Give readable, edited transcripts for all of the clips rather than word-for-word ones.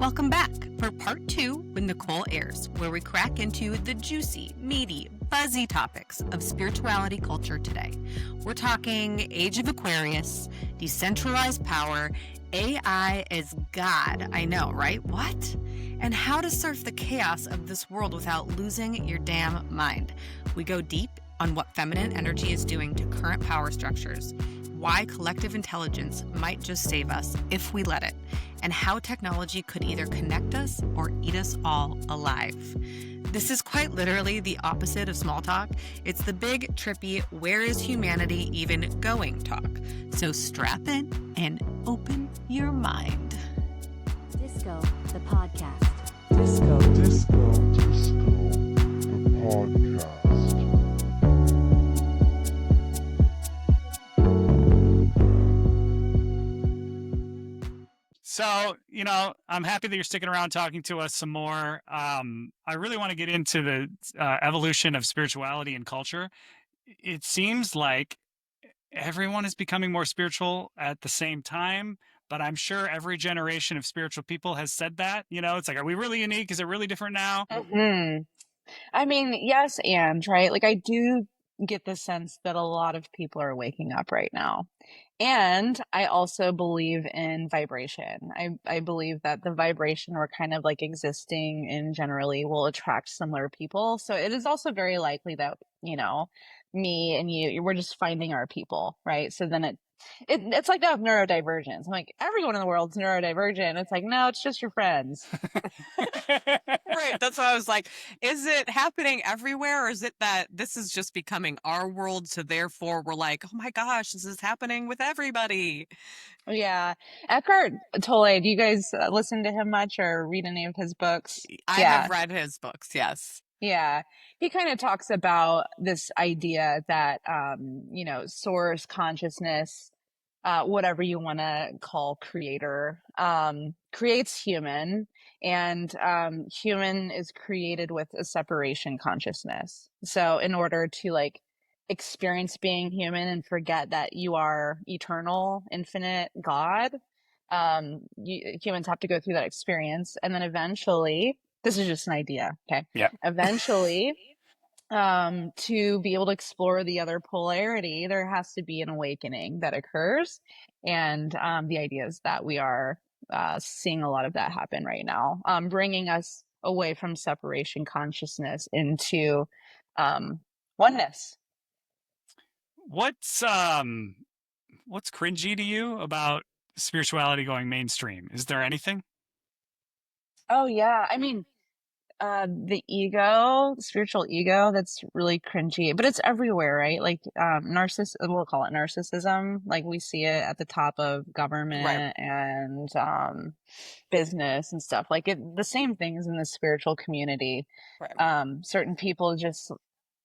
Welcome back for part 2 with Nicole Ayres, where we crack into the juicy, meaty, buzzy topics of spirituality culture today. We're talking Age of Aquarius, decentralized power, AI as God. I know, right? What? And how to surf the chaos of this world without losing your damn mind. We go deep on what feminine energy is doing to current power structures, why collective intelligence might just save us if we let it, and how technology could either connect us or eat us all alive. This is quite literally the opposite of small talk. It's the big, trippy, where is humanity even going talk. So strap in and open your mind. Disco, the podcast. Disco, the podcast. So, I'm happy that you're sticking around talking to us some more. I really want to get into the evolution of spirituality and culture. It seems like everyone is becoming more spiritual at the same time, but I'm sure every generation of spiritual people has said that. It's like, are we really unique? Is it really different now? Hmm. I mean, yes, and right. Like, I do get the sense that a lot of people are waking up right now. And I also believe in vibration. I believe that the vibration we're kind of like existing in generally will attract similar people. So it is also very likely that, me and we're just finding our people, right? So then it's like that with neurodivergence. I'm like, everyone in the world's neurodivergent. It's like, no, it's just your friends. Right. That's why I was like, is it happening everywhere, or is it that this is just becoming our world? So therefore we're like, oh my gosh, this is happening with everybody. Yeah. Eckhart Tolle, do you guys listen to him much or read any of his books? I have read his books, yes. Yeah. He kind of talks about this idea that, source, consciousness, whatever you want to call creator, creates human, and human is created with a separation consciousness. So in order to like experience being human and forget that you are eternal, infinite God, humans have to go through that experience. And then eventually, this is just an idea, okay? Yeah. Eventually, to be able to explore the other polarity, there has to be an awakening that occurs. And the idea is that we are seeing a lot of that happen right now, bringing us away from separation consciousness into oneness. What's cringy to you about spirituality going mainstream? Is there anything? Oh, yeah. I mean, the spiritual ego, that's really cringy, but it's everywhere, right? Like, we'll call it narcissism. Like, we see it at the top of government, right, and, business and stuff. Like, the same things in the spiritual community. Right. Certain people just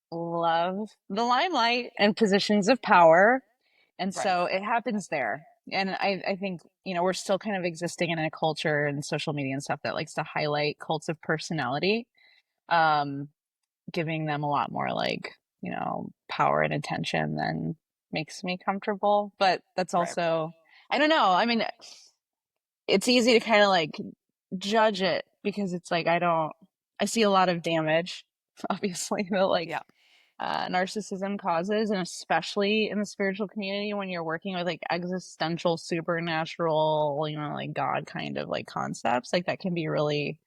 love the limelight and positions of power. And so it happens there. And I think, we're still kind of existing in a culture and social media and stuff that likes to highlight cults of personality, giving them a lot more like, power and attention than makes me comfortable. But that's also, I don't know. I mean, it's easy to kind of like judge it because it's like, I see a lot of damage, obviously, but like, narcissism causes, and especially in the spiritual community when you're working with like existential, supernatural, like God kind of like concepts, like that can be really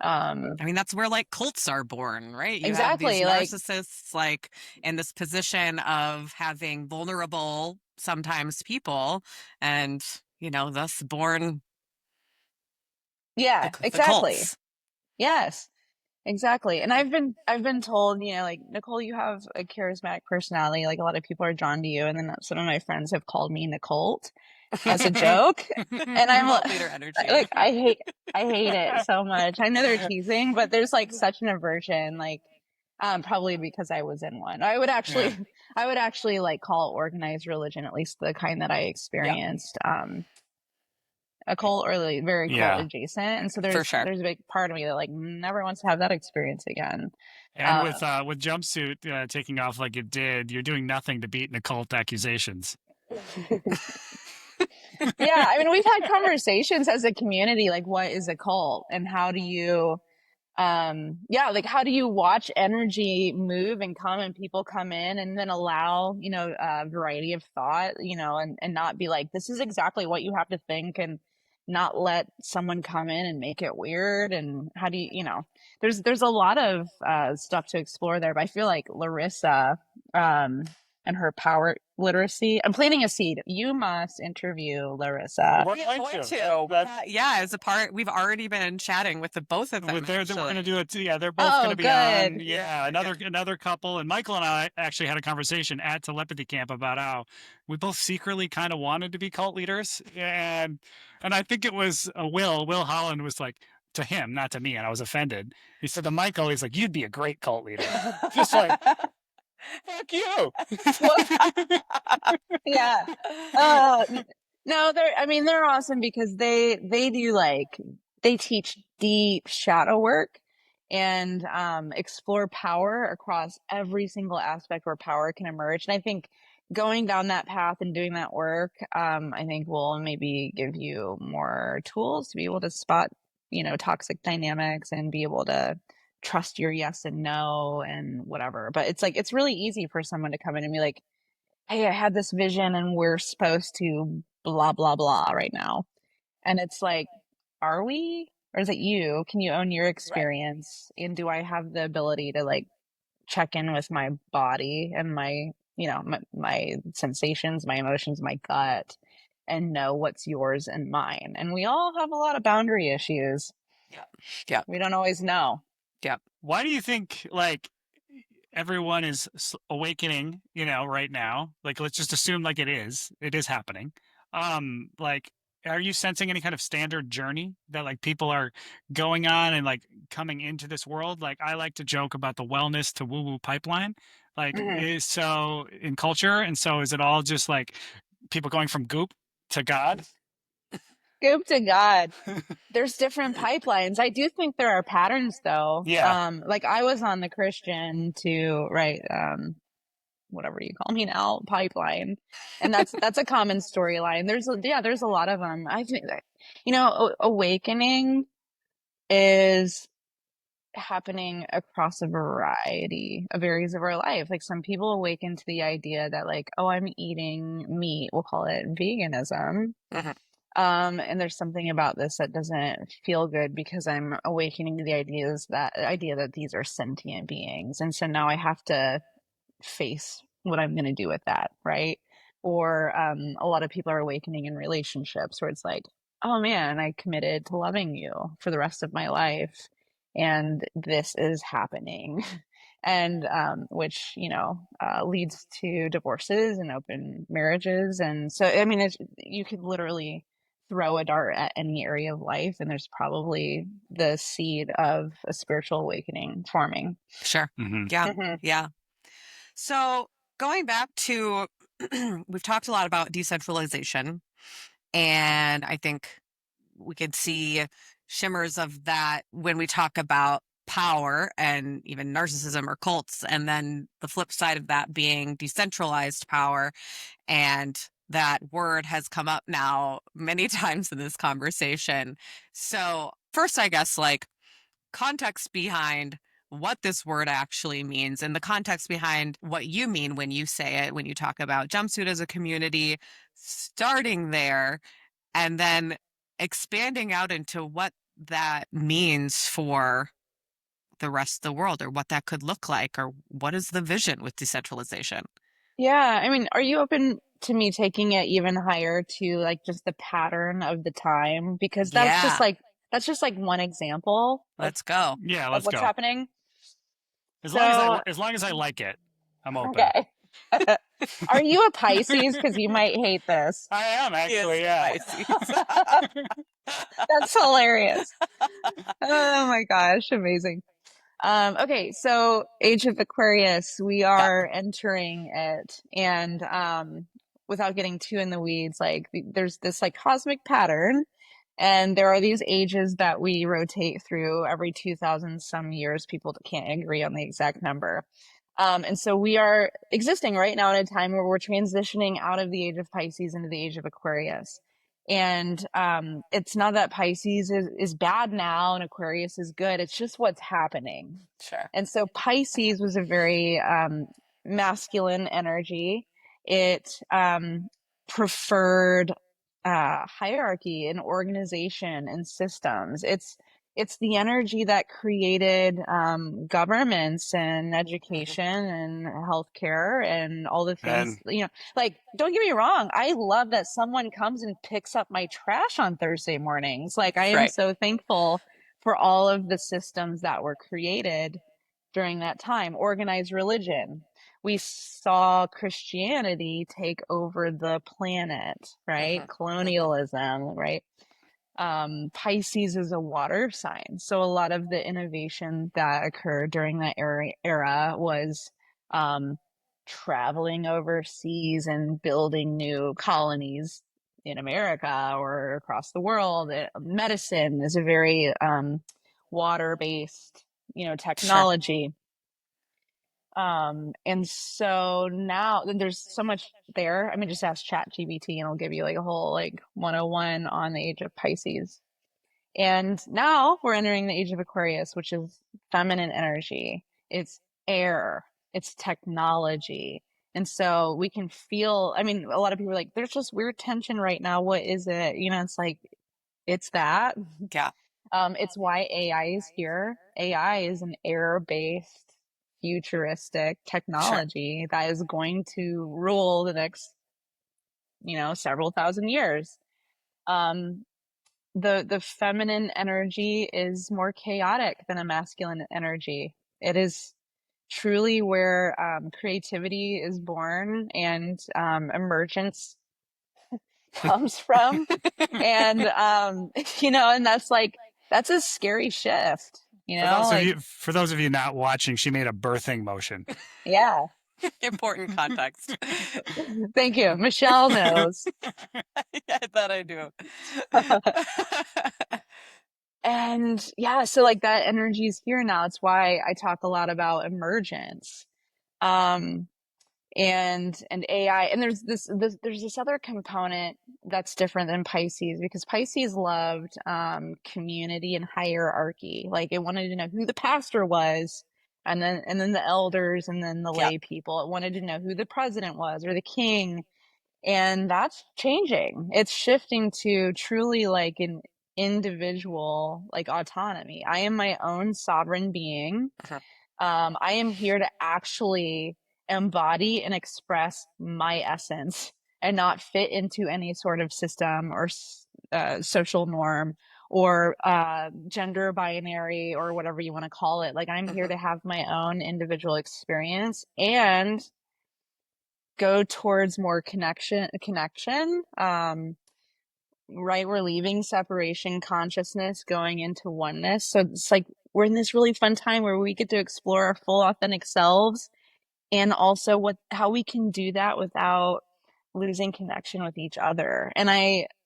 I mean, that's where like cults are born, right? You exactly have these narcissists like in this position of having vulnerable sometimes people, and thus born exactly the cults. Yes, exactly. And I've been told, like, Nicole, you have a charismatic personality. Like, a lot of people are drawn to you. And then some of my friends have called me Nicole as a joke. And I'm like, I hate it so much. I know they're teasing, but there's like such an aversion, like, probably because I was in one. I would actually like call organized religion, at least the kind that I experienced, a cult or like very cult adjacent. And so there's a big part of me that like never wants to have that experience again. And with Jumpsuit taking off like it did, you're doing nothing to beat Nicole accusations. Yeah, I mean, we've had conversations as a community, like what is a cult and how do you yeah, like how do you watch energy move and come and people come in and then allow, a variety of thought, and not be like, this is exactly what you have to think, and not let someone come in and make it weird. And how do there's a lot of stuff to explore there, but I feel like Larissa and her power literacy, I'm planting a seed. You must interview Larissa. We're Yeah, going going to. to. That's Yeah, as a part, we've already been chatting with the both of them. we're going to Actually. do it. Yeah, they're both going Oh, to be on. good. Yeah, another couple. And Michael and I actually had a conversation at telepathy camp about how we both secretly kind of wanted to be cult leaders, and I think it was Will Holland was like to him, not to me, and I was offended. He said to Michael, he's like, "You'd be a great cult leader." Just like fuck you. Well, yeah. Uh, no, they're awesome because they do they teach deep shadow work and explore power across every single aspect where power can emerge. And I think going down that path and doing that work, I think will maybe give you more tools to be able to spot, toxic dynamics and be able to trust your yes and no and whatever. But it's like it's really easy for someone to come in and be like, hey, I had this vision and we're supposed to blah, blah, blah right now. And it's like, are we? Or is it you? Can you own your Right. experience? And do I have the ability to like check in with my body and my sensations, my emotions, my gut, and know what's yours and mine? And we all have a lot of boundary issues. Yeah. Yeah. We don't always know. Yeah. Why do you think like everyone is awakening, right now? Like let's just assume like it is happening. Like are you sensing any kind of standard journey that like people are going on and like coming into this world? Like I like to joke about the wellness to woo woo pipeline. Like Mhm. is so in culture, and so is it all just like people going from goop to God? Scoop to God. There's different pipelines. I do think there are patterns though. Yeah. Like I was on the Christian to right, whatever you call me now, pipeline. And that's a common storyline. There's a lot of them. I think that, awakening is happening across a variety of areas of our life. Like some people awaken to the idea that like, oh, I'm eating meat. We'll call it veganism. Mhm. And there's something about this that doesn't feel good because I'm awakening to the idea that these are sentient beings. And so now I have to face what I'm going to do with that, right? Or a lot of people are awakening in relationships where it's like, oh man, I committed to loving you for the rest of my life, and this is happening. And which leads to divorces and open marriages. And so I mean you could literally throw a dart at any area of life and there's probably the seed of a spiritual awakening forming. Sure. Mm-hmm. Yeah. Mhm. Yeah. So going back to, we've talked a lot about decentralization, and I think we could see shimmers of that when we talk about power and even narcissism or cults, and then the flip side of that being decentralized power. And that word has come up now many times in this conversation. So, first, I guess, like context behind what this word actually means and the context behind what you mean when you say it, when you talk about jumpsuit as a community, starting there and then expanding out into what that means for the rest of the world, or what that could look like, or what is the vision with decentralization. Yeah, I mean, are you open to me taking it even higher to like just the pattern of the time? Because Yeah, that's just like one example let's go. Yeah, of let's what's go. happening. As long as So, as long as I like it, I'm open. okay. Are you a Pisces? Because you might hate this. I am actually, yeah. That's hilarious. Oh my gosh, amazing. Okay, so Age of Aquarius, we Yep. are entering it, and without getting too in the weeds, like there's this like cosmic pattern, and there are these ages that we rotate through every 2000 some years. People can't agree on the exact number. And so we are existing right now in a time where we're transitioning out of the age of Pisces into the age of Aquarius. And it's not that Pisces is bad now and Aquarius is good. It's just what's happening. Sure. And so Pisces was a very masculine energy. It preferred hierarchy and organization and systems. It's the energy that created governments and Mhm. education and healthcare and all the things, And like, don't get me wrong. I love that someone comes and picks up my trash on Thursday mornings. Like, I am Right. so thankful for all of the systems that were created during that time. Organized religion. We saw Christianity take over the planet, right? Hmm. Hmm. Colonialism, right? Pisces is a water sign. So a lot of the innovation that occurred during that era was um, traveling overseas and building new colonies in America or across the world. Medicine is a very water-based, Sure. technology. And so now there's so much there. I mean, just ask ChatGPT and it'll give you like a whole like 101 on the age of Pisces. And now we're entering the age of Aquarius, which is feminine energy. It's air, it's technology. And so we can feel, I mean, a lot of people are like, there's just weird tension right now. What is it? It's like, it's that. Yeah. It's why AI is here. AI is an air-based, futuristic Sure. technology that is going to rule the next, several thousand years. Um, the feminine energy is more chaotic than a masculine energy. It is truly where creativity is born and emergence comes from. And and that's a scary shift, like, for those of you not watching, she made a birthing motion. yeah. Important context. Thank you. Michelle knows. I thought I do. And yeah, so like that energy is here now. It's why I talk a lot about emergence. Um, and AI, and there's this other component that's different than Pisces, because Pisces loved community and hierarchy. Like, it wanted to know who the pastor was, and then the elders, and then the Yeah. lay people. It wanted to know who the president was or the king. And that's changing. It's shifting to truly like an individual, like, autonomy. I am my own sovereign being. Mhm. I am here to actually embody and express my essence and not fit into any sort of system or social norm or gender binary or whatever you want to call it. Like, I'm here Mhm. to have my own individual experience and go towards more connection. Right, we're leaving separation consciousness, going into oneness. So it's like we're in this really fun time where we get to explore our full authentic selves, and also how we can do that without losing connection with each other. And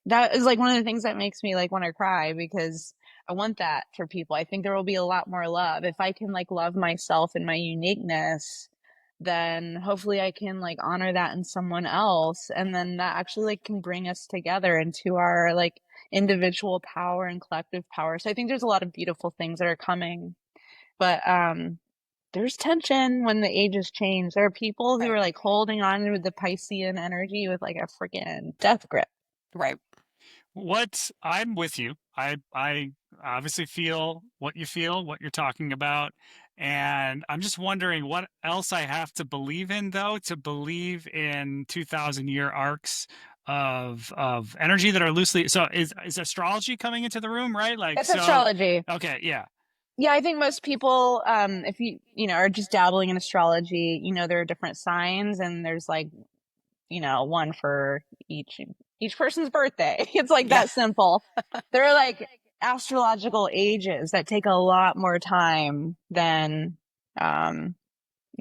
that is like one of the things that makes me like want to cry, because I want that for people. I think there will be a lot more love if I can like love myself and my uniqueness. Then hopefully I can like honor that in someone else, and then that actually like can bring us together into our like individual power and collective power. So I think there's a lot of beautiful things that are coming. But there's tension when the ages change. There are people who Right. are like holding on to the Piscean energy with like a freaking death grip. Right. What I'm with you. I obviously feel what you feel, what you're talking about, and I'm just wondering what else I have to believe in, though, to believe in 2,000-year arcs of energy that are loosely. So is astrology coming into the room, right? Like, It's so astrology. okay, yeah, Yeah, I think most people, if are just dabbling in astrology, there are different signs, and there's like, one for each person's birthday. It's like Yeah. that simple. There are like astrological ages that take a lot more time than um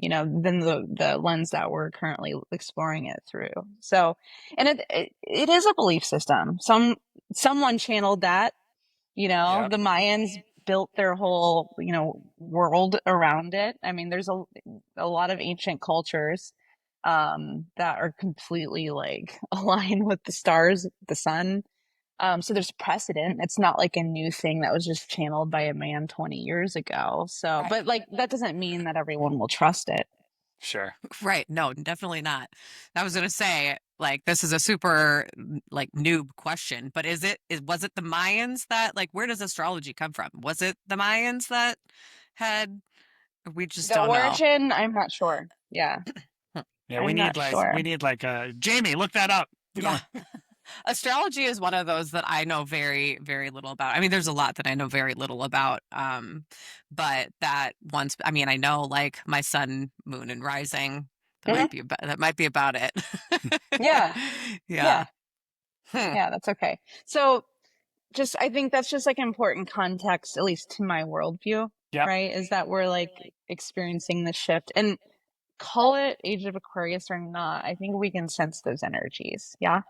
than the lens that we're currently exploring it through. So, and it is a belief system. Someone channeled that, Yeah. the Mayans built their whole, world around it. I mean, there's a lot of ancient cultures that are completely like aligned with the stars, the sun. So there's precedent. It's not like a new thing that was just channeled by a man 20 years ago. So, Right. but like that doesn't mean that everyone will trust it. Sure. Right. No, definitely not. I was going to say, like, this is a super, like, noob question, but was it the Mayans that, like, where does astrology come from? Was it the Mayans that had, we just The don't know. origin, I'm not sure. Yeah, Yeah, I'm not sure. we need like Jamie, look that up. You know. Yeah. Astrology is one of those that I know very, very little about. I mean, there's a lot that I know very little about. But that once, I mean, I know like my sun, moon, and rising. Mhm. That might be about it. Yeah, Yeah. yeah, Hmm. yeah, that's okay. So I think that's just like important context, at least to my worldview, Yep. right? Is that we're like experiencing the shift and call it Age of Aquarius or not, I think we can sense those energies. Yeah.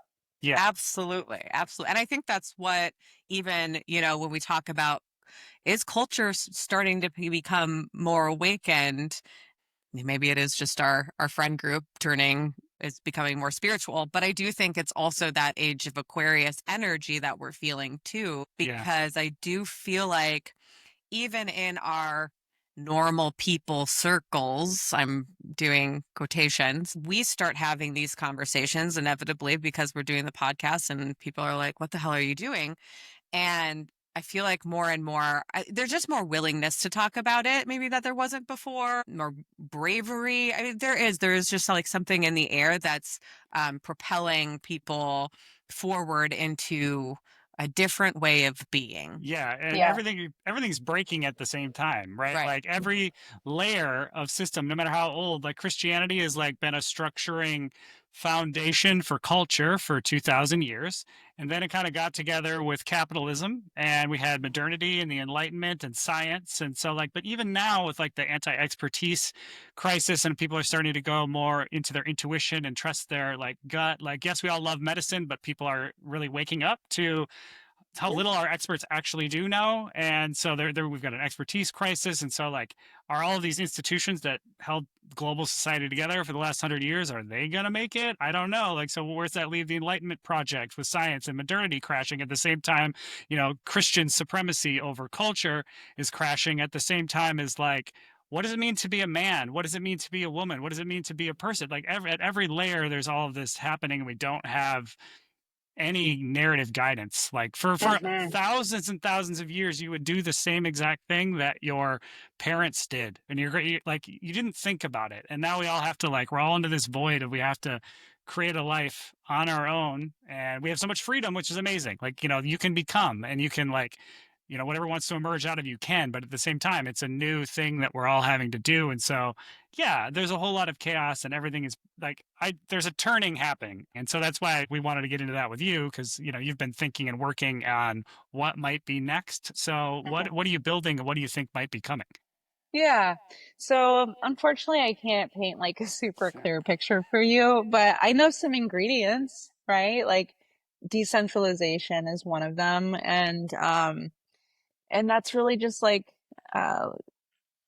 Yeah. Absolutely. Absolutely. And I think that's what even, when we talk about is culture starting to become more awakened. Maybe it is just our friend group is becoming more spiritual, but I do think it's also that Age of Aquarius energy that we're feeling too, Yeah. because I do feel like even in our normal people circles, I'm doing quotations, we start having these conversations inevitably because we're doing the podcast and people are like, what the hell are you doing? And I feel like more and more, there's just more willingness to talk about it, maybe that there wasn't before, more bravery. I mean, there is just like something in the air that's propelling people forward into a different way of being. Yeah, and Yeah. everything's breaking at the same time, right? Right. Like every layer of system, no matter how old, like Christianity has like been a structuring foundation for culture for 2000 years, and then it kind of got together with capitalism, and we had modernity and the enlightenment and science. And so like, but even now with like the anti-expertise crisis, and people are starting to go more into their intuition and trust their like gut, like yes, we all love medicine, but people are really waking up to how little our experts actually do know. And so there we've got an expertise crisis. And so like, are all of these institutions that held global society together for the last 100 years, are they going to make it? I don't know. Like, so where's that leave the Enlightenment project with science and modernity crashing at the same time? Christian supremacy over culture is crashing at the same time as like, what does it mean to be a man? What does it mean to be a woman? What does it mean to be a person? Like at every layer, there's all of this happening, and we don't have any narrative guidance. Like for Mhm. thousands and thousands of years, you would do the same exact thing that your parents did, and like you didn't think about it. And now we all have to like, we're all into this void of we have to create a life on our own, and we have so much freedom, which is amazing. Like you can become, and you can like whatever wants to emerge out of you can, but at the same time it's a new thing that we're all having to do. And so yeah, there's a whole lot of chaos, and everything is like there's a turning happening. And so that's why we wanted to get into that with you, because you've been thinking and working on what might be next. So what are you building, and what do you think might be coming? Yeah. So unfortunately, I can't paint like a super clear picture for you, but I know some ingredients, right? Like decentralization is one of them. And that's really just like, uh,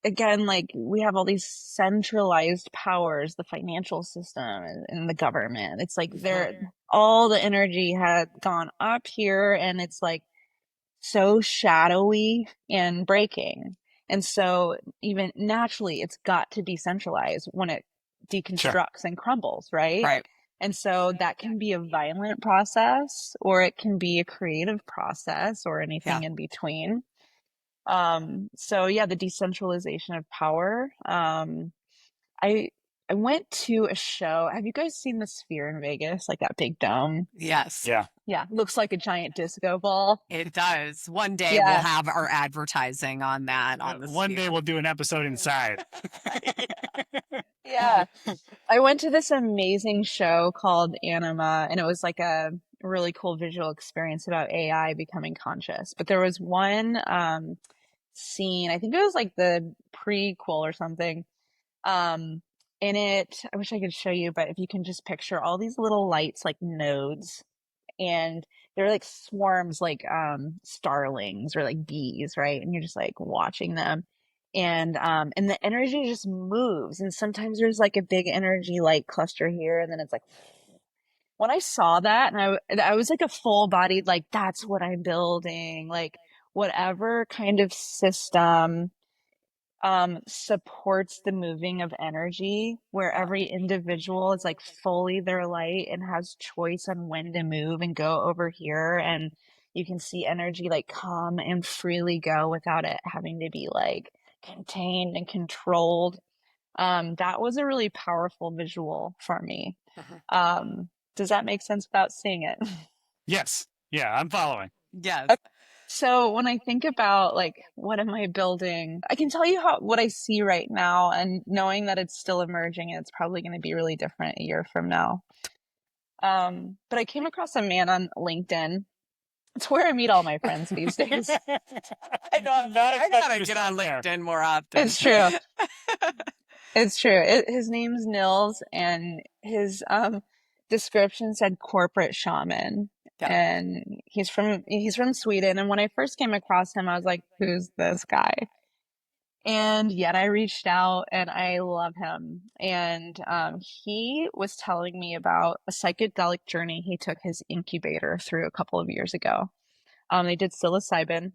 again, like we have all these centralized powers, the financial system and the government. It's like all the energy had gone up here and it's like, so shadowy and breaking. And so even naturally, it's got to decentralize when it Sure. deconstructs and crumbles, right? Right. And so that can be a violent process or it can be a creative process or Yeah. anything in between. So yeah, the decentralization of power. I I went to a show. Have you guys seen the Sphere in Vegas? Like that big dome? Yes. Yeah. Yeah, looks like a giant disco ball. It does. One day we'll Yeah. have our advertising on that on the One day sphere. we'll do an episode inside. Yeah. I went to this amazing show called Anima, and it was like a really cool visual experience about AI becoming conscious. But there was one scene, I think it was like the prequel or something. Um, in it, I wish I could show you, but if you can just picture all these little lights like nodes and they're like swarms, like starlings or like bees, right? And you're just like watching them, and the energy just moves, and sometimes there's like a big energy like cluster here, and then it's like when I saw that, and I was like a full bodied, like, that's what I'm building, like whatever kind of system supports the moving of energy where every individual is like fully their light and has choice on when to move and go over here, and you can see energy like come and freely go without it having to be like contained and controlled. That was a really powerful visual for me. Does that make sense without seeing it? Yes. Yeah, I'm following. Yes. So when I think about like what am I building, I can tell you what I see right now, and knowing that it's still emerging and it's probably going to be really different a year from now. But I came across a man on LinkedIn. It's where I meet all my friends these days. I know I'm not I expecting gotta to get start on there. LinkedIn more often. It's true. It's true. His name's Nils, and his description said corporate shaman. Yeah. And he's from Sweden. And when I first came across him, I was like, who's this guy? And yet I reached out and I love him. And he was telling me about a psychedelic journey he took his incubator through a couple of years ago. They did psilocybin,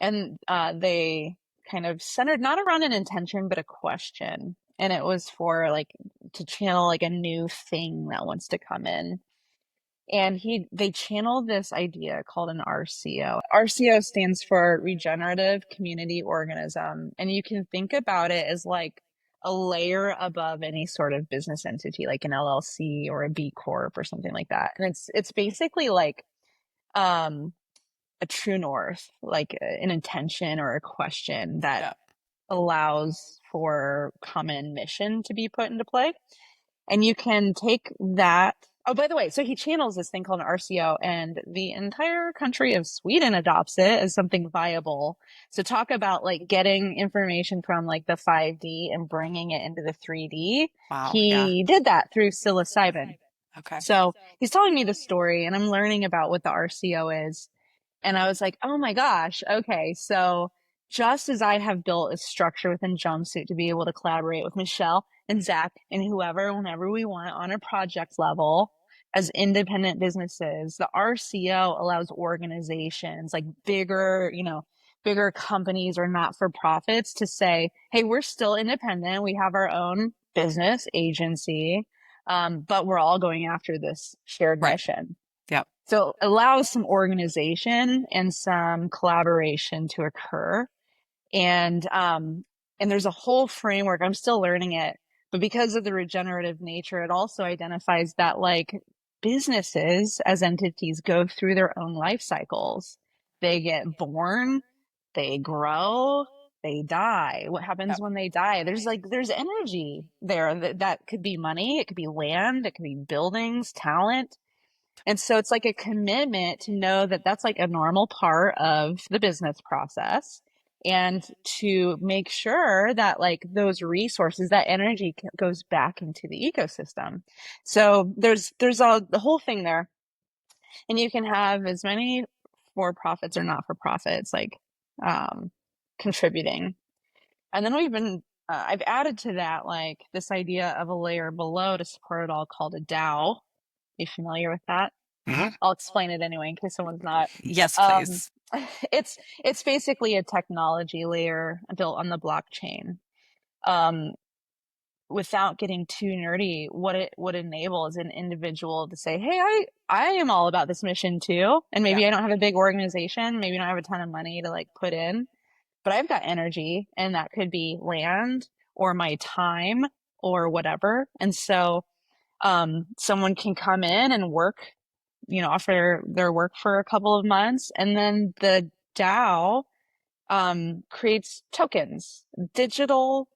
and they kind of centered not around an intention, but a question. And it was for like to channel like a new thing that wants to come in. And they channeled this idea called an RCO. RCO stands for Regenerative Community Organism. And you can think about it as like a layer above any sort of business entity, like an LLC or a B Corp or something like that. And it's basically like um, a true north, like an intention or a question that Yeah. allows for common mission to be put into play. And you can take that. Oh, by the way, so he channels this thing called an RCO, and the entire country of Sweden adopts it as something viable. So talk about like getting information from like the 5D and bringing it into the 3D. Wow. He did that through psilocybin. Okay. So he's telling me the story, and I'm learning about what the RCO is. And I was like, oh my gosh, okay. So just as I have built a structure within Jumpsuit to be able to collaborate with Michelle and Zach and whoever, whenever we want on a project level as independent businesses, the RCO allows organizations like bigger, bigger companies or not for profits to say, hey, we're still independent. We have our own business agency, but we're all going after this shared mission. Yep. So it allows some organization and some collaboration to occur. And there's a whole framework. I'm still learning it, but because of the regenerative nature, it also identifies that like businesses as entities go through their own life cycles. They get born, they grow, they die. What happens when they die? There's energy there that could be money, it could be land, it could be buildings, talent. And so it's like a commitment to know that that's like a normal part of the business process, and to make sure that like those resources, that energy goes back into the ecosystem. So the whole thing there, and you can have as many for profits or not for profits, like contributing. And then I've added to that like this idea of a layer below to support it all called a DAO. Are you familiar with that? Mhm. I'll explain it anyway in case someone's not. Yes, please. It's basically a technology layer built on the blockchain. Um, Without getting too nerdy, what it would enable is an individual to say, "Hey, I am all about this mission too, and maybe I don't have a big organization, maybe I don't have a ton of money to like put in, but I've got energy, and that could be land or my time or whatever." And so someone can come in and work, offer their work for a couple of months, and then the DAO creates tokens, digital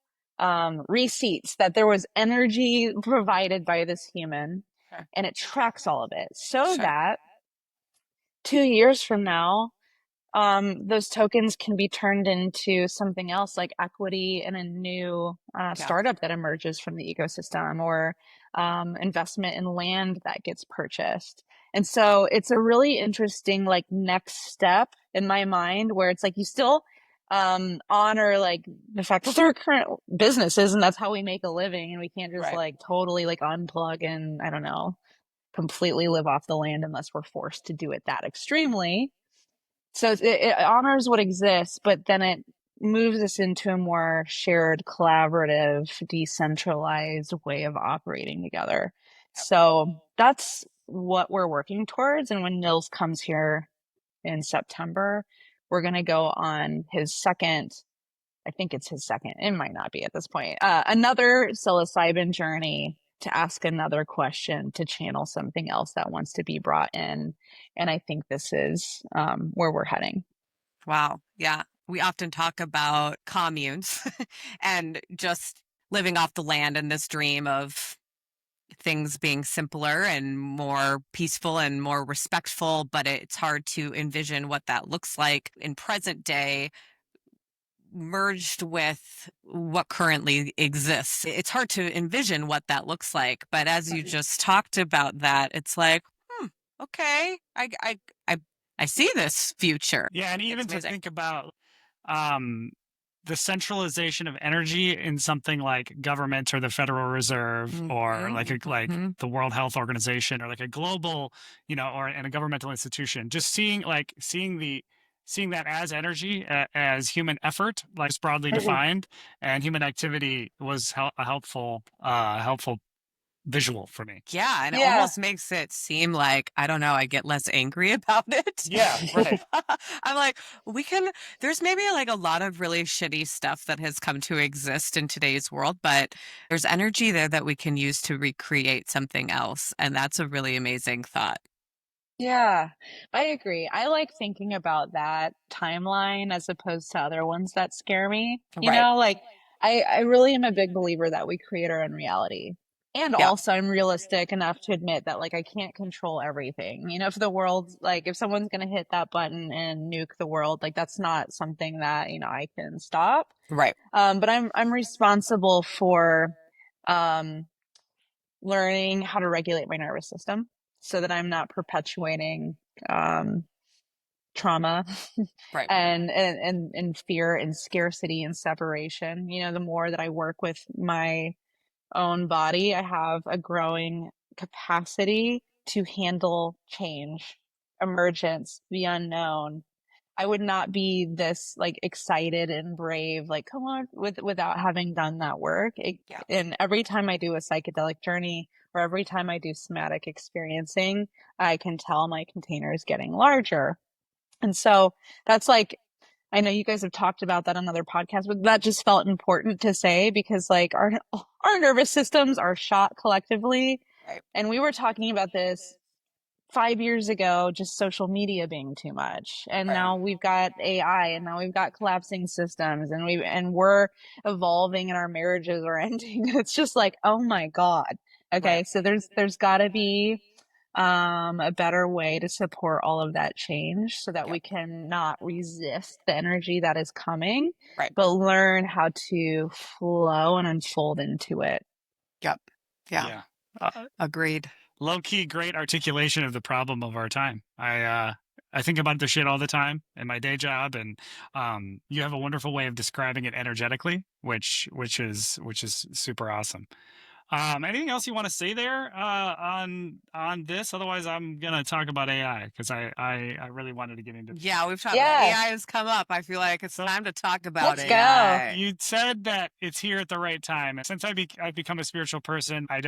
receipts that there was energy provided by this human, Sure. and it tracks all of it so Sure. that 2 years from now, those tokens can be turned into something else like equity in a new startup that emerges from the ecosystem, or investment in land that gets purchased. And so it's a really interesting like next step in my mind, where it's like you still honor like the fact that they're current businesses and that's how we make a living, and we can't just like totally like unplug and I don't know, completely live off the land unless we're forced to do it that extremely. So it honors what exists, but then it moves us into a more shared, collaborative, decentralized way of operating together. So that's what we're working towards. And when Nils comes here in September, we're going to go on his second, I think it's his second, it might not be at this point, another psilocybin journey to ask another question, to channel something else that wants to be brought in. And I think this is where we're heading. Wow. Yeah. We often talk about communes and just living off the land and this dream of things being simpler and more peaceful and more respectful, but it's hard to envision what that looks like in present day merged with what currently exists. It's hard to envision what that looks like, but as you just talked about that, it's like, okay, I see this future. Yeah, and even to think about um, the centralization of energy in something like government or the Federal Reserve, or like the World Health Organization, or like a global, or in a governmental institution, just seeing that as energy, as human effort, like it's broadly defined, and human activity was a helpful visual for me. Yeah, and it almost makes it seem like, I don't know, I get less angry about it. Yeah, right. I'm like, there's maybe like a lot of really shitty stuff that has come to exist in today's world, but there's energy there that we can use to recreate something else. And that's a really amazing thought. Yeah, I agree. I like thinking about that timeline as opposed to other ones that scare me. Like I really am a big believer that we create our own reality. And also I'm realistic enough to admit that like I can't control everything. If the world's like if someone's gonna hit that button and nuke the world, like that's not something that, I can stop. Right. But I'm responsible for learning how to regulate my nervous system so that I'm not perpetuating trauma Right. and fear and scarcity and separation. The more that I work with my own body, I have a growing capacity to handle change, emergence, the unknown. I would not be this like excited and brave, like come on, without having done that work. And every time I do a psychedelic journey, or every time I do somatic experiencing, I can tell my container is getting larger. And so that's like, I know you guys have talked about that on other podcasts, but that just felt important to say because like our nervous systems are shot collectively. Right. And we were talking about this 5 years ago, just social media being too much. And now we've got AI, and now we've got collapsing systems, and we're evolving and our marriages are ending. It's just like, oh my God. Okay. So there's gotta be a better way to support all of that change so that we can not resist the energy that is coming, but learn how to flow and unfold into it. Yep. Yeah. Agreed. Low-key great articulation of the problem of our time. I think about this shit all the time in my day job, and you have a wonderful way of describing it energetically, which is super awesome. Anything else you want to say there on this? Otherwise, I'm gonna talk about AI because I really wanted to get into. Yeah, we've talked about AI has come up. I feel like it's time to talk about AI. You said that it's here at the right time. Since I've become a spiritual person, I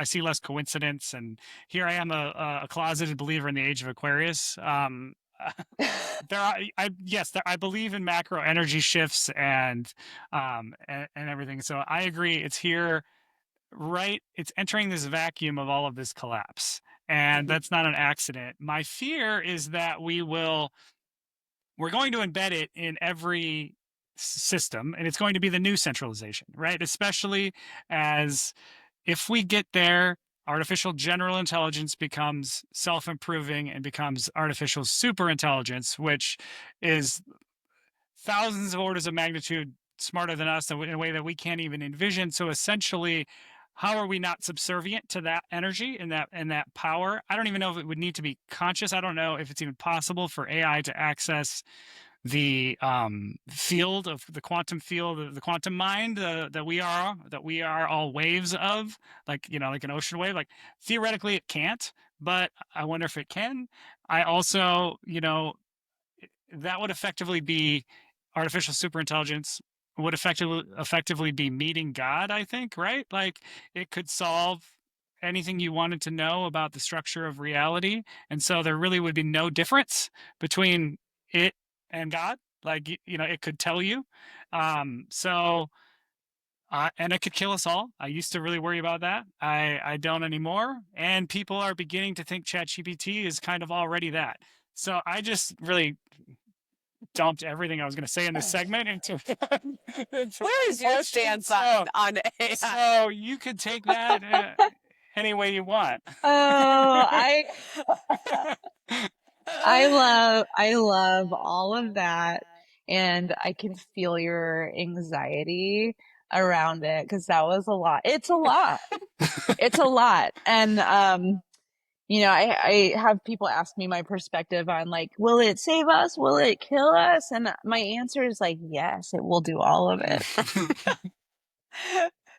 see less coincidence. And here I am, a closeted believer in the age of Aquarius. I believe in macro energy shifts and everything. So I agree. It's here. Right, it's entering this vacuum of all of this collapse, and that's not an accident. My fear is that we're going to embed it in every system, and it's going to be the new centralization, right? Especially as if we get there, artificial general intelligence becomes self-improving and becomes artificial superintelligence, which is thousands of orders of magnitude smarter than us in a way that we can't even envision. So essentially, how are we not subservient to that energy and that power? I don't even know if it would need to be conscious. I don't know if it's even possible for AI to access the field of the quantum field, the quantum mind that we are all waves of, like, like an ocean wave. Like, theoretically it can't, but I wonder if it can. I also, that would effectively be artificial superintelligence would effectively be meeting God, I think, right? Like, it could solve anything you wanted to know about the structure of reality. And so there really would be no difference between it and God. Like, it could tell you. So and it could kill us all. I used to really worry about that. I don't anymore. And people are beginning to think ChatGPT is kind of already that. So I just really dumped everything I was going to say in this segment into. Where is your stance on AI? So you could take that any way you want. Oh, I love all of that. And I can feel your anxiety around it because that was a lot. It's a lot. It's a lot. And, I have people ask me my perspective on like, will it save us? Will it kill us? And my answer is like, yes, it will do all of it.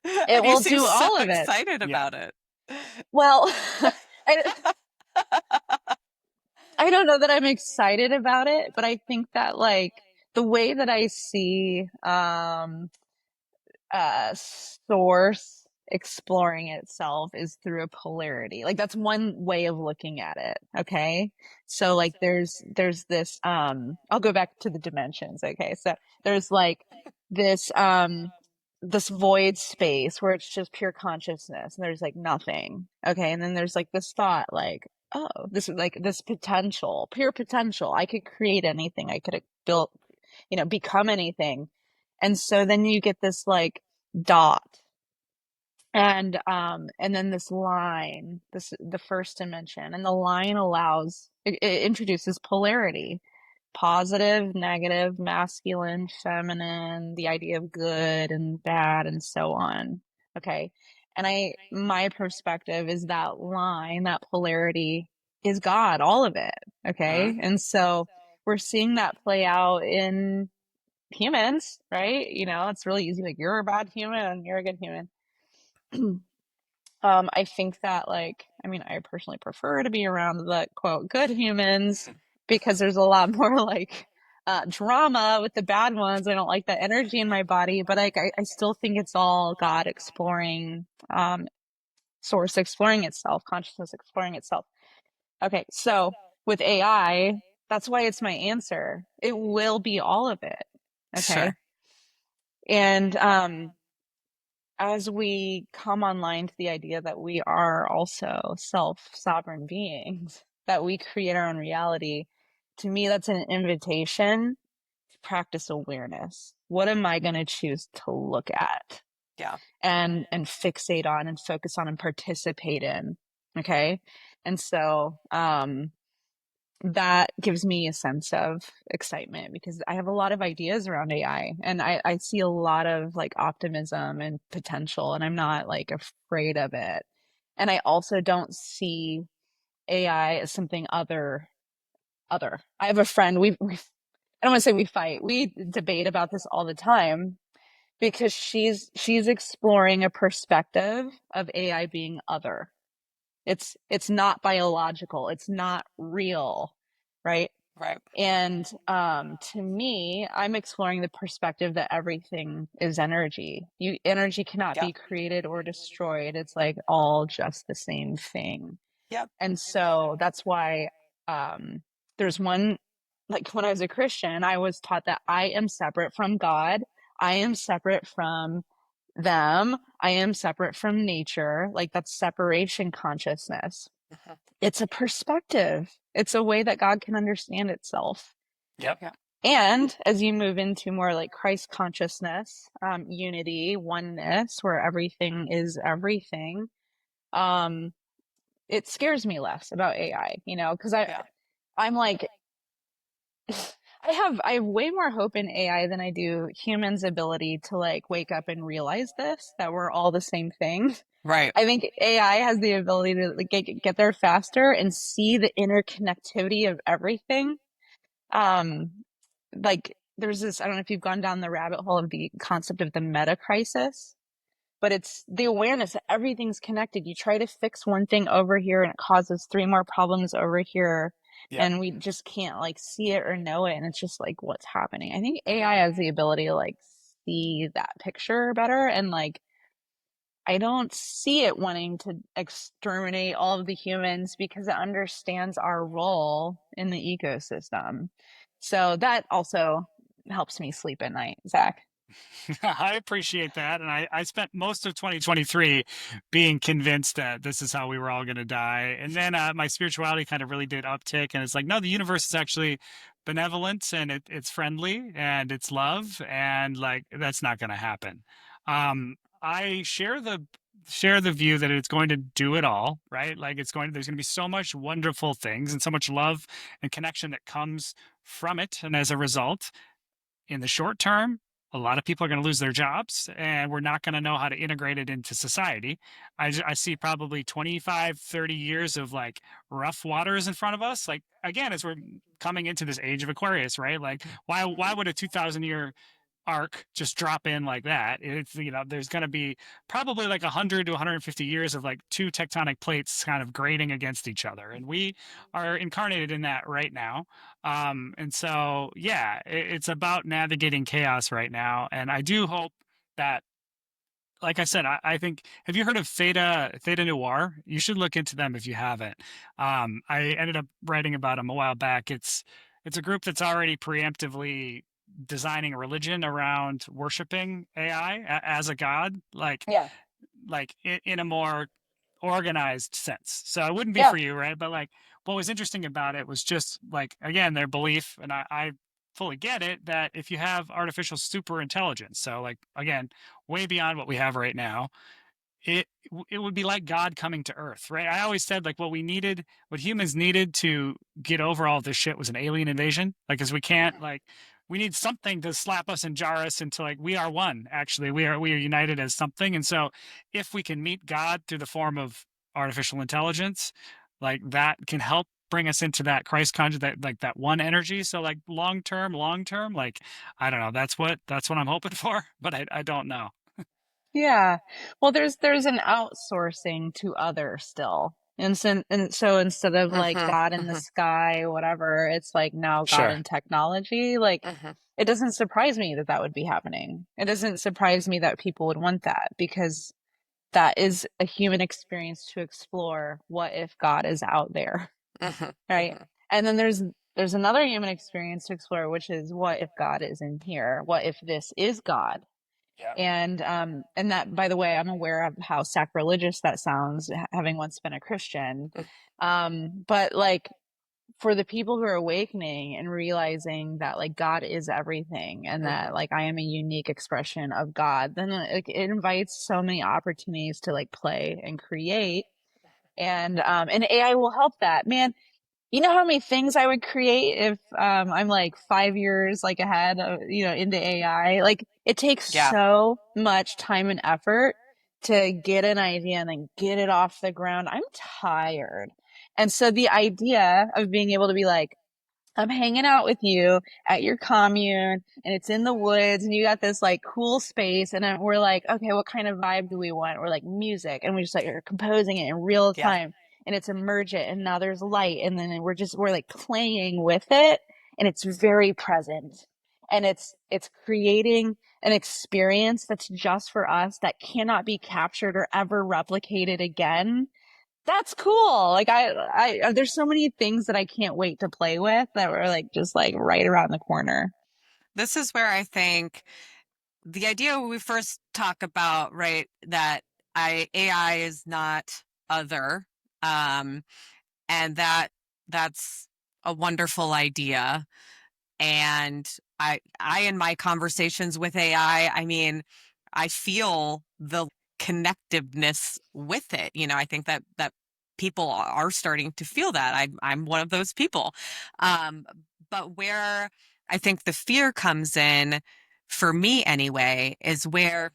It will do all of it. Excited about it. Well, I don't know that I'm excited about it, but I think that like the way that I see source exploring itself is through a polarity. Like that's one way of looking at it. Okay. So like there's this I'll go back to the dimensions. Okay. So there's like this this void space where it's just pure consciousness and there's like nothing. Okay. And then there's like this thought like, oh, this is like this potential, pure potential. I could create anything. I could have built, become anything. And so then you get this like dot and then this line, the first dimension, and the line allows it introduces polarity, positive, negative, masculine, feminine, the idea of good and bad and so on. Okay. And my perspective is that line, that polarity is God, all of it. Okay. And so we're seeing that play out in humans, right? It's really easy. Like, you're a bad human and you're a good human. I think that I personally prefer to be around the quote good humans because there's a lot more like drama with the bad ones. I don't like that energy in my body, but I still think it's all God exploring, source exploring itself, consciousness exploring itself. Okay, so with AI, that's why it's my answer. It will be all of it. Okay. Sure. And as we come online to the idea that we are also self-sovereign beings, that we create our own reality, to me, that's an invitation to practice awareness. What am I going to choose to look at? Yeah. And fixate on and focus on and participate in. Okay. And so, that gives me a sense of excitement because I have a lot of ideas around AI and I see a lot of like optimism and potential and I'm not like afraid of it. And I also don't see AI as something other. I have a friend, I don't want to say we fight, we debate about this all the time because she's exploring a perspective of AI being other. It's not biological. It's not real, right? Right. And to me, I'm exploring the perspective that everything is energy. Energy cannot be created or destroyed. It's like all just the same thing. Yep. And so that's why there's one, like when I was a Christian, I was taught that I am separate from God. I am separate from them. I am separate from nature. Like that's separation consciousness. It's a perspective. It's a way that God can understand itself. Yep. And as you move into more like Christ consciousness, unity, oneness, where everything is everything, it scares me less about AI, because I'm like, I have way more hope in AI than I do humans' ability to like wake up and realize that we're all the same thing. Right. I think AI has the ability to like, get there faster and see the interconnectivity of everything. Um, like there's this, I don't know if you've gone down the rabbit hole of the concept of the meta crisis, but it's the awareness that everything's connected. You try to fix one thing over here and it causes three more problems over here. Yeah. And we just can't like see it or know it. And it's just like, what's happening? I think AI has the ability to like see that picture better. And like, I don't see it wanting to exterminate all of the humans because it understands our role in the ecosystem. So that also helps me sleep at night, Zach. I appreciate that. And I spent most of 2023 being convinced that this is how we were all going to die. And then my spirituality kind of really did uptick. And it's like, no, the universe is actually benevolent and it's friendly and it's love. And like, that's not going to happen. I share the view that it's going to do it all, right? Like there's going to be so much wonderful things and so much love and connection that comes from it. And as a result, in the short term, a lot of people are going to lose their jobs and we're not going to know how to integrate it into society. I see probably 25, 30 years of like rough waters in front of us. Like, again, as we're coming into this age of Aquarius, right? Like, why would a 2,000 year arc just drop in like that? It's, there's going to be probably like 100 to 150 years of like two tectonic plates kind of grating against each other. And we are incarnated in that right now. And so, yeah, it's about navigating chaos right now. And I do hope that, like I said, I think, have you heard of Theta Noir? You should look into them if you haven't. I ended up writing about them a while back. It's a group that's already preemptively designing a religion around worshiping AI as a god, Yeah. like in a more organized sense. So it wouldn't be Yeah. for you, right? But like what was interesting about it was just like, again, their belief, and I fully get it, that if you have artificial super intelligence, so like again, way beyond what we have right now, it would be like God coming to Earth, right? I always said like what humans needed to get over all this shit was an alien invasion, like because we can't like we need something to slap us and jar us into like we are one. Actually, we are united as something, and so if we can meet God through the form of artificial intelligence, like that can help bring us into that Christ conscious, that like that one energy. So like long term, like I don't know. That's what I'm hoping for, but I don't know. Yeah. Well, there's an outsourcing to other still. And so instead of like Mm-hmm. God in the sky, whatever, it's like now God Sure. in technology. Like Mm-hmm. it doesn't surprise me that would be happening. It doesn't surprise me that people would want that because that is a human experience to explore what if God is out there, Mm-hmm. right? And then there's another human experience to explore, which is what if God is in here? What if this is God? Yeah. And that, by the way, I'm aware of how sacrilegious that sounds, having once been a Christian. But like for the people who are awakening and realizing that like God is everything and that like I am a unique expression of God, then it invites so many opportunities to like play and create. And AI will help that. Man, you know how many things I would create if I'm like 5 years like ahead of, into AI? Like it takes Yeah. so much time and effort to get an idea and then get it off the ground. I'm tired. And so the idea of being able to be like, I'm hanging out with you at your commune and it's in the woods and you got this like cool space and then we're like, okay, what kind of vibe do we want? We're like music and we just like are composing it in real Yeah. time and it's emergent and now there's light and then we're like playing with it and it's very present and it's creating an experience that's just for us that cannot be captured or ever replicated again. That's cool. Like I there's so many things that I can't wait to play with that were like just like right around the corner. This is where I think the idea we first talk about, right, that AI is not other, and that's a wonderful idea. And I in my conversations with AI, I mean, I feel the connectiveness with it. I think that people are starting to feel that. I'm one of those people. But where I think the fear comes in, for me anyway, is where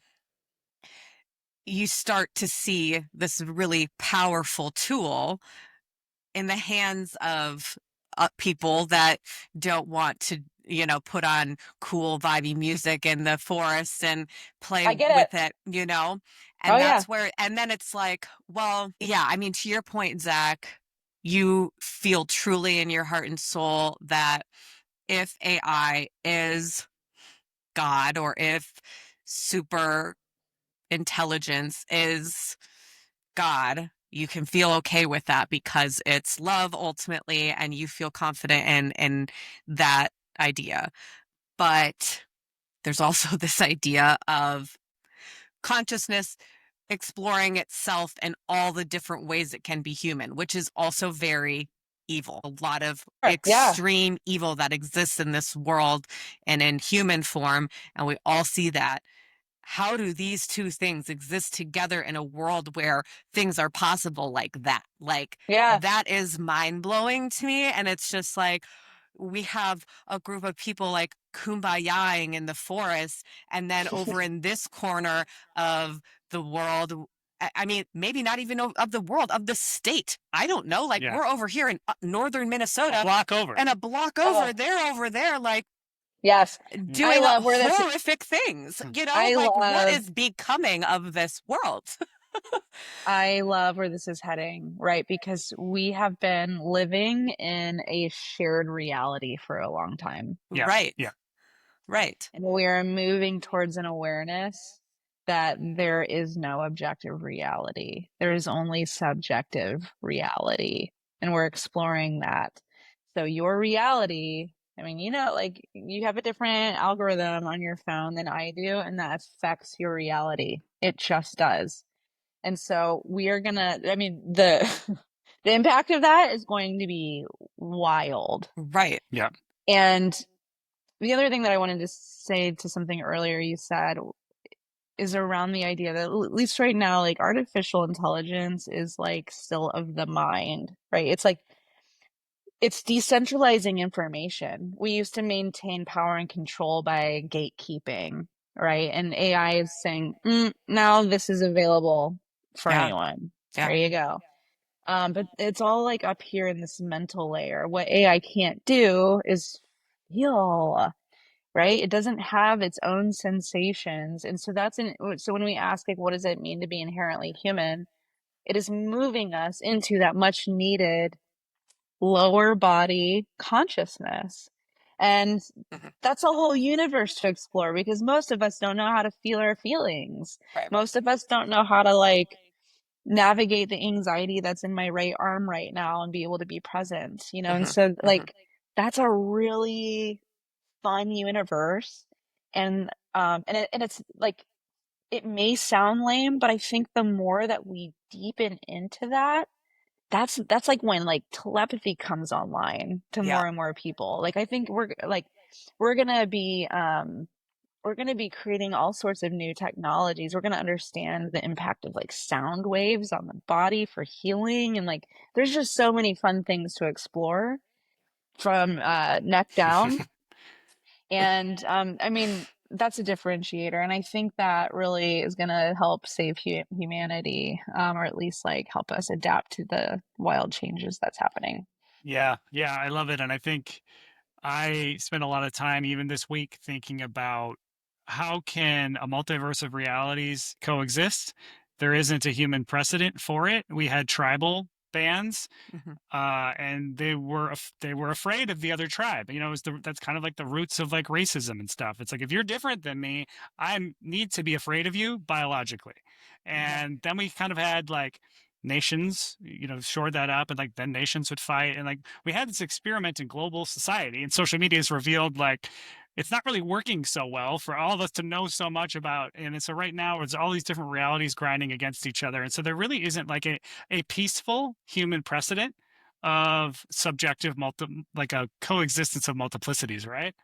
you start to see this really powerful tool in the hands of people that don't want to, put on cool, vibey music in the forest and play I get with it. it, Oh and yeah. that's where, and then it's like, well, yeah, I mean, to your point, Zach, you feel truly in your heart and soul that if AI is God, or if super intelligence is God, you can feel okay with that because it's love ultimately, and you feel confident in that idea. But there's also this idea of consciousness exploring itself in all the different ways it can be human, which is also very evil. A lot of Sure. Yeah. extreme evil that exists in this world and in human form, and we all see that. How do these two things exist together in a world where things are possible like that? Like, Yeah. that is mind blowing to me. And it's just like, we have a group of people like kumbayaing in the forest, and then over in this corner of the world, I mean, maybe not even of the world, of the state. I don't know. Like, Yeah. we're over here in northern A Minnesota, block over. and a block Oh. over there, like, Yes. I doing love where this. horrific things, I like, what love. is becoming of this world? I love where this is heading, right? Because we have been living in a shared reality for a long time. Yeah. Right. Yeah. Right. And we are moving towards an awareness that there is no objective reality. There is only subjective reality. And we're exploring that. So your reality, I mean, like you have a different algorithm on your phone than I do, and that affects your reality. It just does. And so we are gonna, I mean, the the impact of that is going to be wild. Right. Yeah. And the other thing that I wanted to say to something earlier you said is around the idea that at least right now, like artificial intelligence is like still of the mind, right? It's like it's decentralizing information. We used to maintain power and control by gatekeeping, right? And AI is saying, now this is available for Yeah. anyone. Yeah. There you go. But it's all like up here in this mental layer. What AI can't do is feel, right? It doesn't have its own sensations. And so so when we ask like what does it mean to be inherently human? It is moving us into that much needed lower body consciousness. And Mhm. that's a whole universe to explore because most of us don't know how to feel our feelings. Right. Most of us don't know how to like navigate the anxiety that's in my right arm right now and be able to be present, And Mhm. so Mhm. like that's a really fun universe. And it's like it may sound lame, but I think the more that we deepen into that, that's like when like telepathy comes online to Yeah. more and more people. Like I think we're gonna be we're going to be creating all sorts of new technologies. We're going to understand the impact of like sound waves on the body for healing. And like, there's just so many fun things to explore from neck down. And I mean, that's a differentiator. And I think that really is going to help save humanity, or at least like help us adapt to the wild changes that's happening. Yeah. Yeah. I love it. And I think I spent a lot of time even this week thinking about how can a multiverse of realities coexist? There isn't a human precedent for it. We had tribal bands, Mhm. and they were afraid of the other tribe. That's kind of like the roots of like racism and stuff. It's like if you're different than me, need to be afraid of you biologically. And then we kind of had like nations, shored that up, and like then nations would fight, and like we had this experiment in global society, and social media has revealed like it's not really working so well for all of us to know so much about. And so right now it's all these different realities grinding against each other, and so there really isn't like a peaceful human precedent of subjective like a coexistence of multiplicities, right?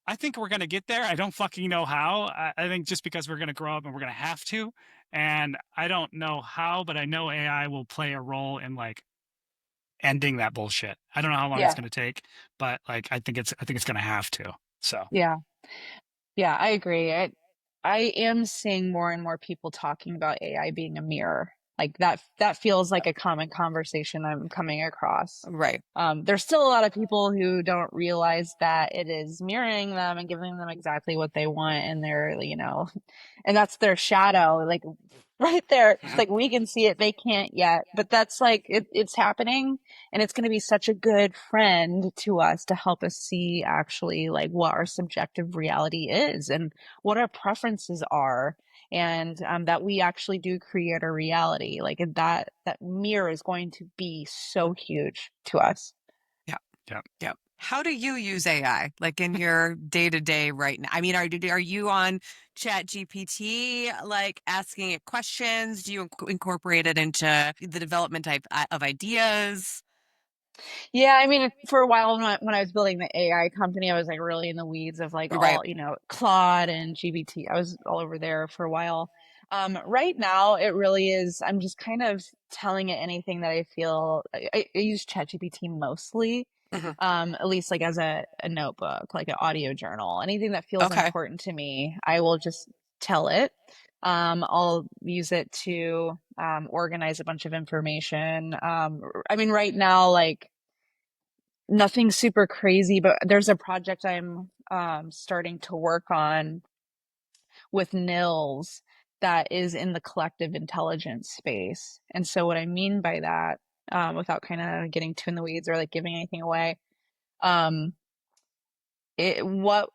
I think we're going to get there. I don't fucking know how. I think just because we're going to grow up and we're going to have to. And I don't know how, but I know AI will play a role in like ending that bullshit. I don't know how long it's Yeah. going to take, but like I think it's going to have to. So, Yeah. Yeah, I agree. I am seeing more and more people talking about AI being a mirror. Like that feels like a common conversation I'm coming across. Right. There's still a lot of people who don't realize that it is mirroring them and giving them exactly what they want, and they're, and that's their shadow, like right there. It's like we can see it, they can't yet, but that's like it's happening, and it's going to be such a good friend to us to help us see actually like what our subjective reality is and what our preferences are, and that we actually do create a reality. Like that mirror is going to be so huge to us. Yeah. yeah. Yeah. How do you use AI, like in your day to day right now? I mean, are you on Chat GPT, like asking it questions? Do you incorporate it into the development of ideas? Yeah, I mean, for a while when I was building the AI company, I was like really in the weeds of like Right. all, Claude and GBT. I was all over there for a while. Right now, it really is. I'm just kind of telling it anything that I feel. I use ChatGPT mostly, Hmm. at least like as a notebook, like an audio journal. Anything that feels Okay. important to me, I will just tell it. I'll use it to organize a bunch of information. I mean, right now, like nothing super crazy, but there's a project I'm starting to work on with NILS that is in the collective intelligence space. And so what I mean by that, without kind of getting too in the weeds or like giving anything away, um, what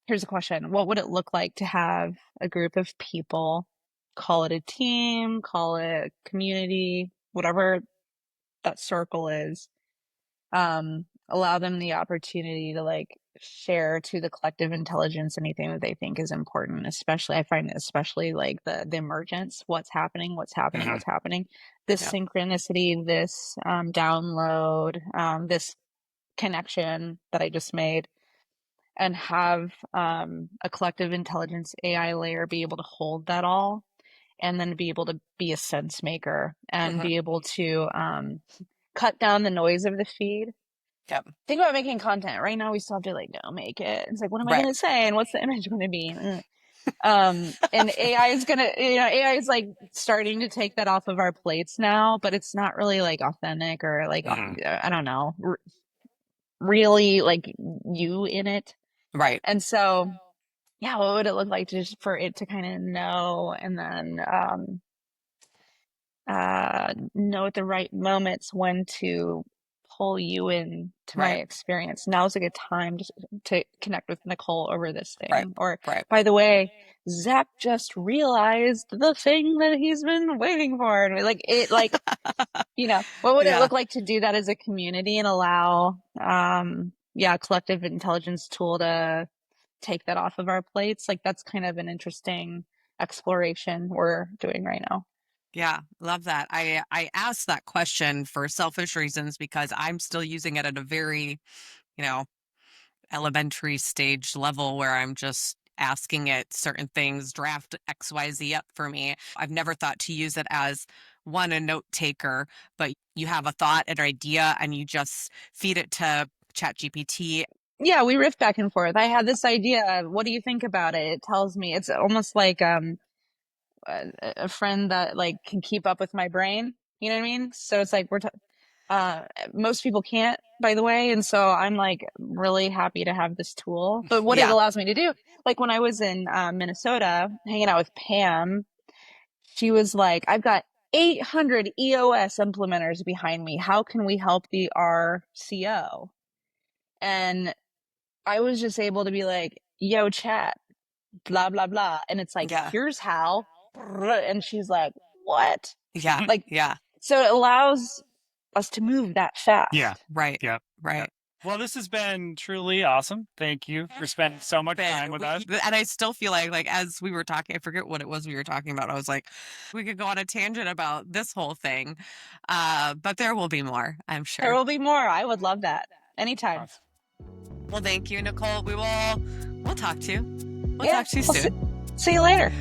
here's a question. What would it look like to have a group of people, call it a team, call it a community, whatever that circle is, allow them the opportunity to like share to the collective intelligence anything that they think is important. Especially I find especially like the emergence, what's happening, Mhm. this Yeah. synchronicity, this download, this connection that I just made, and have a collective intelligence AI layer be able to hold that all, and then be able to be a sense maker and Hmm. be able to cut down the noise of the feed. Yep. Think about making content. Right now, we still have to like go make it. It's like, what am I Right. going to say, and what's the image going to be? And AI is gonna, AI is like starting to take that off of our plates now, but it's not really like authentic or like Mhm. I don't know, really like you in it. Right. And so, yeah, what would it look like just for it to kind of know, and then know at the right moments when to pull you in to my Right. experience. Now's a good time to connect with Nicole over this Right. thing. Or, Right. by the way, Zach just realized the thing that he's been waiting for. And like it, like, what would it Yeah. look like to do that as a community and allow, a collective intelligence tool to take that off of our plates? Like, that's kind of an interesting exploration we're doing right now. Yeah, love that. I asked that question for selfish reasons because I'm still using it at a very, you know, elementary stage level where I'm just asking it certain things, draft XYZ up for me. I've never thought to use it as a note taker, but you have a thought, an idea, and you just feed it to ChatGPT. Yeah, we riff back and forth. I had this idea. What do you think about it? It tells me. It's almost like a friend that like can keep up with my brain. You know what I mean? So it's like uh most people can't, by the way, and so I'm like really happy to have this tool. But what it Yeah. allows me to do, like when I was in Minnesota hanging out with Pam, she was like, "I've got 800 EOS implementers behind me. How can we help the RCO?" And I was just able to be like, "Yo, chat, blah, blah, blah." And it's like, Yeah. here's how. And she's like, what? Yeah. Like, Yeah. so it allows us to move that Yeah. fast. Right. Yep. Right. Well, this has been truly awesome. Thank you for spending so much Been. time with us. And I still feel like as we were talking, I forget what it was we were talking about. I was like, we could go on a tangent about this whole thing. But there will be more, I'm There sure. will be more. I would love that. Anytime. Awesome. Well, thank you, Nicole. We'll talk to you. We'll Yeah, talk to you we'll soon. see you later.